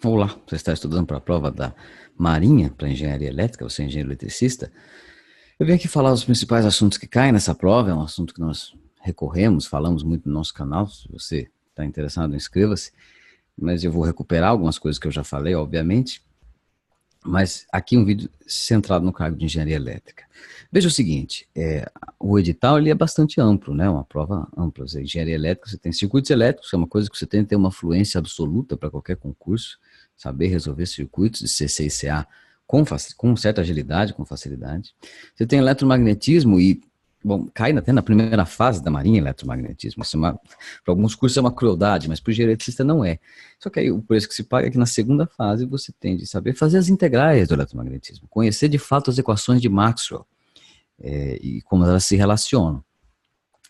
Olá, você está estudando para a prova da Marinha, para Engenharia Elétrica, você é engenheiro eletricista. Eu vim aqui falar os principais assuntos que caem nessa prova, é um assunto que nós recorremos, falamos muito no nosso canal, se você está interessado, inscreva-se. Mas eu vou recuperar algumas coisas que eu já falei, obviamente, mas aqui um vídeo centrado no cargo de Engenharia Elétrica. Veja o seguinte, o edital ele é bastante amplo, né? Uma prova ampla. Engenharia Elétrica, você tem circuitos elétricos, que é uma coisa que você tem que ter uma fluência absoluta para qualquer concurso, saber resolver circuitos de CC e CA com certa agilidade, com facilidade. Você tem eletromagnetismo e, bom, cai até na primeira fase da Marinha eletromagnetismo. Para alguns cursos é uma crueldade, mas para o engenheiro eletricista não é. Só que aí o preço que se paga é que na segunda fase você tem de saber fazer as integrais do eletromagnetismo, conhecer de fato as equações de Maxwell e como elas se relacionam.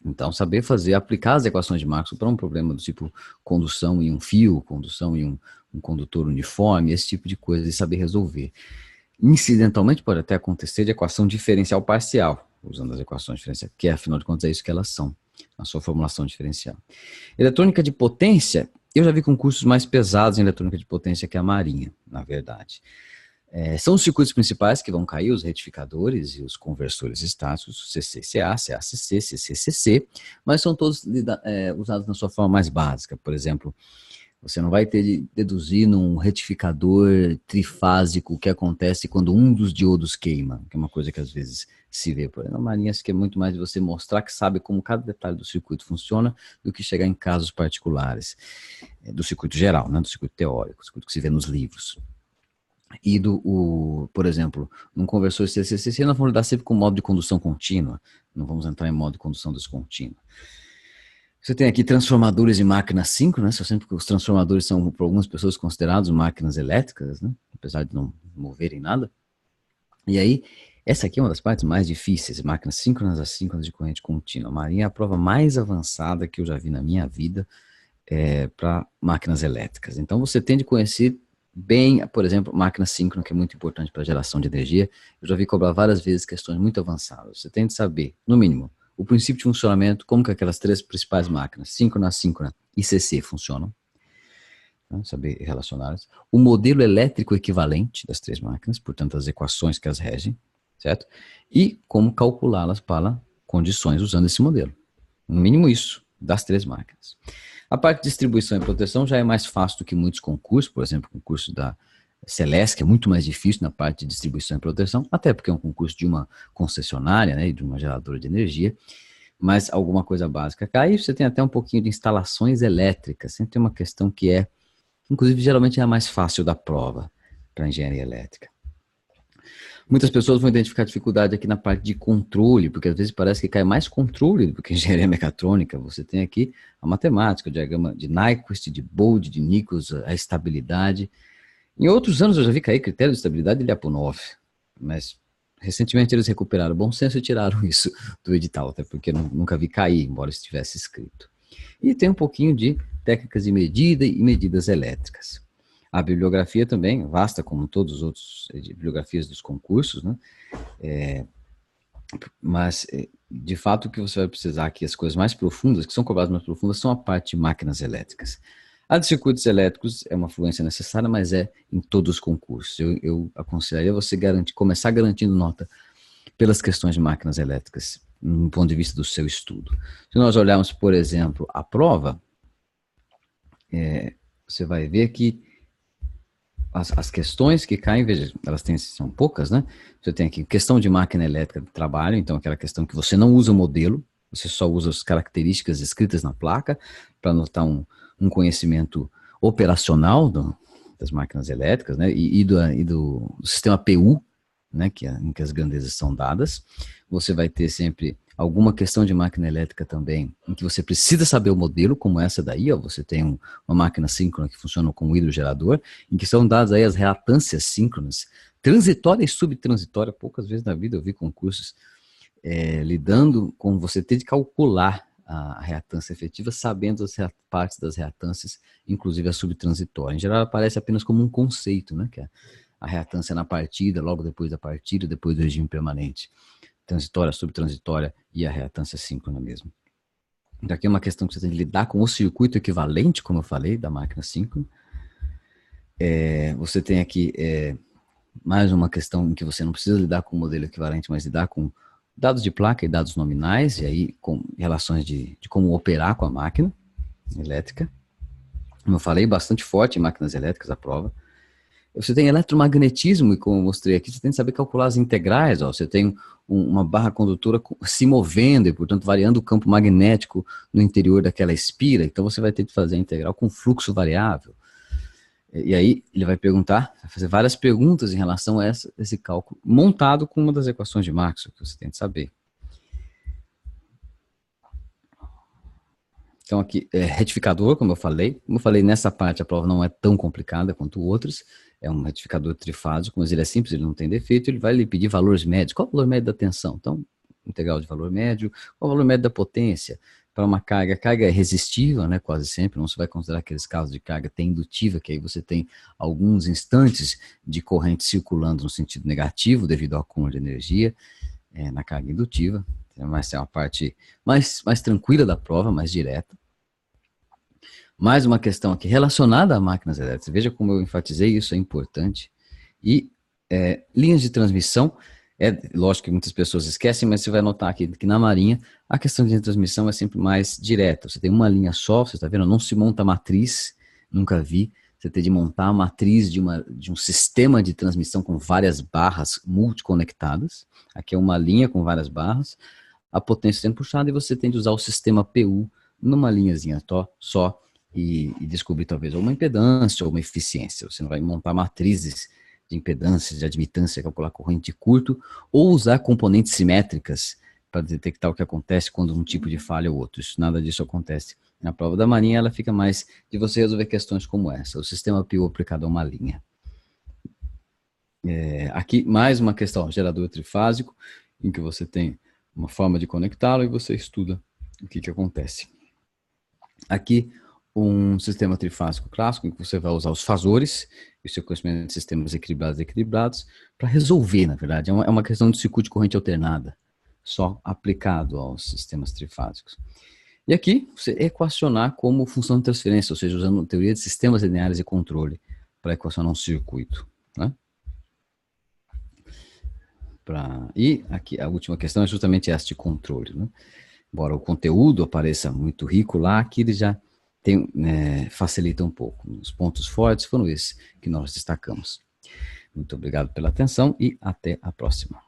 Então, saber fazer, aplicar as equações de Maxwell para um problema do tipo condução em um fio, condução em um condutor uniforme, esse tipo de coisa, e saber resolver. Incidentalmente, pode até acontecer de equação diferencial parcial, usando as equações diferenciais, que afinal de contas é isso que elas são, a sua formulação diferencial. Eletrônica de potência, eu já vi concursos mais pesados em eletrônica de potência que a Marinha, na verdade. São os circuitos principais que vão cair, os retificadores e os conversores estáticos, CCCA, CACC, CCCC, mas são todos usados na sua forma mais básica. Por exemplo, você não vai ter de deduzir num retificador trifásico o que acontece quando um dos diodos queima, que é uma coisa que às vezes se vê por aí. Na Marinha, isso que é muito mais de você mostrar que sabe como cada detalhe do circuito funciona do que chegar em casos particulares, do circuito geral, né, do circuito teórico, do circuito que se vê nos livros. E por exemplo, num conversor CCCC, nós vamos lidar sempre com modo de condução contínua, não vamos entrar em modo de condução descontínua. Você tem aqui transformadores e máquinas síncronas, sempre que os transformadores são, por algumas pessoas, considerados máquinas elétricas, né? Apesar de não moverem nada. E aí, essa aqui é uma das partes mais difíceis, máquinas síncronas, assíncronas de corrente contínua. A Marinha é a prova mais avançada que eu já vi na minha vida para máquinas elétricas. Então, você tem de conhecer bem, por exemplo, máquina síncrona, que é muito importante para a geração de energia. Eu já vi cobrar várias vezes questões muito avançadas. Você tem de saber, no mínimo, o princípio de funcionamento, como que aquelas três principais máquinas, síncrona, assíncrona e CC, funcionam, né, saber relacioná-las. O modelo elétrico equivalente das três máquinas, portanto, as equações que as regem, certo? E como calculá-las para condições usando esse modelo. No mínimo isso, das três máquinas. A parte de distribuição e proteção já é mais fácil do que muitos concursos, por exemplo, o concurso da Celesc, que é muito mais difícil na parte de distribuição e proteção, até porque é um concurso de uma concessionária, né, e de uma geradora de energia, mas alguma coisa básica cai. Você tem até um pouquinho de instalações elétricas, sempre tem uma questão que inclusive, geralmente é a mais fácil da prova para a engenharia elétrica. Muitas pessoas vão identificar dificuldade aqui na parte de controle, porque às vezes parece que cai mais controle do que engenharia mecatrônica. Você tem aqui a matemática, o diagrama de Nyquist, de Bode, de Nichols, a estabilidade. Em outros anos eu já vi cair critério de estabilidade de Lyapunov, mas recentemente eles recuperaram o bom senso e tiraram isso do edital, até porque nunca vi cair, embora estivesse escrito. E tem um pouquinho de técnicas de medida e medidas elétricas. A bibliografia também, vasta como todos os outros bibliografias dos concursos, né? Mas, de fato, o que você vai precisar aqui, as coisas mais profundas, que são cobradas mais profundas, são a parte de máquinas elétricas. A de circuitos elétricos é uma fluência necessária, mas é em todos os concursos. Eu aconselharia você começar garantindo nota pelas questões de máquinas elétricas, no ponto de vista do seu estudo. Se nós olharmos, por exemplo, a prova, você vai ver que as questões que caem, veja, são poucas, né? Você tem aqui questão de máquina elétrica de trabalho, então aquela questão que você não usa o modelo, você só usa as características escritas na placa para anotar um conhecimento operacional das máquinas elétricas, né? E do sistema PU, né? Em que as grandezas são dadas. Você vai ter sempre alguma questão de máquina elétrica também, em que você precisa saber o modelo, como essa daí, ó, você tem uma máquina síncrona que funciona com um hidrogerador, em que são dadas aí as reatâncias síncronas, transitória e subtransitória. Poucas vezes na vida eu vi concursos lidando com você ter de calcular a reatância efetiva, sabendo as partes das reatâncias, inclusive a subtransitória. Em geral, aparece apenas como um conceito, né, que é a reatância na partida, logo depois da partida, depois do regime permanente. Transitória, subtransitória e a reatância síncrona mesmo. Daqui é uma questão que você tem que lidar com o circuito equivalente, como eu falei, da máquina síncrona. Você tem aqui mais uma questão em que você não precisa lidar com o modelo equivalente, mas lidar com dados de placa e dados nominais, e aí com relações de como operar com a máquina elétrica. Como eu falei, bastante forte em máquinas elétricas a prova. Você tem eletromagnetismo, e como eu mostrei aqui, você tem que saber calcular as integrais. Ó. Você tem uma barra condutora se movendo e, portanto, variando o campo magnético no interior daquela espira. Então, você vai ter que fazer a integral com fluxo variável. E aí, ele vai perguntar, vai fazer várias perguntas em relação a esse cálculo, montado com uma das equações de Maxwell, que você tem que saber. Então, aqui, retificador, como eu falei, nessa parte a prova não é tão complicada quanto outras, é um retificador trifásico, mas ele é simples, ele não tem defeito, ele vai lhe pedir valores médios. Qual é o valor médio da tensão? Então, integral de valor médio. Qual é o valor médio da potência? Para uma carga, a carga é resistiva, né, quase sempre, não se vai considerar aqueles casos de carga T indutiva, que aí você tem alguns instantes de corrente circulando no sentido negativo, devido ao acúmulo de energia na carga indutiva, mas é uma parte mais tranquila da prova, mais direta. Mais uma questão aqui relacionada a máquinas elétricas. Veja como eu enfatizei, isso é importante. E linhas de transmissão, lógico que muitas pessoas esquecem, mas você vai notar aqui que na Marinha a questão de transmissão é sempre mais direta. Você tem uma linha só, você está vendo? Não se monta matriz, nunca vi. Você tem de montar a matriz de um sistema de transmissão com várias barras multiconectadas. Aqui é uma linha com várias barras. A potência sendo puxada e você tem de usar o sistema PU numa linhazinha só e descobrir talvez uma impedância ou uma eficiência. Você não vai montar matrizes de impedâncias, de admitância, calcular corrente de curto, ou usar componentes simétricas para detectar o que acontece quando um tipo de falha ou outro. Nada disso acontece. Na prova da Marinha, ela fica mais de você resolver questões como essa, o sistema PU aplicado a uma linha. Aqui, mais uma questão, gerador trifásico, em que você tem uma forma de conectá-lo e você estuda o que acontece. Aqui, um sistema trifásico clássico, em que você vai usar os fasores e o seu conhecimento de sistemas equilibrados para resolver, na verdade. É uma questão de circuito de corrente alternada, só aplicado aos sistemas trifásicos. E aqui, você equacionar como função de transferência, ou seja, usando a teoria de sistemas lineares de controle para equacionar um circuito, né? E aqui a última questão é justamente essa de controle, né? Embora o conteúdo apareça muito rico lá, aqui ele já facilita um pouco. Os pontos fortes foram esses que nós destacamos. Muito obrigado pela atenção e até a próxima.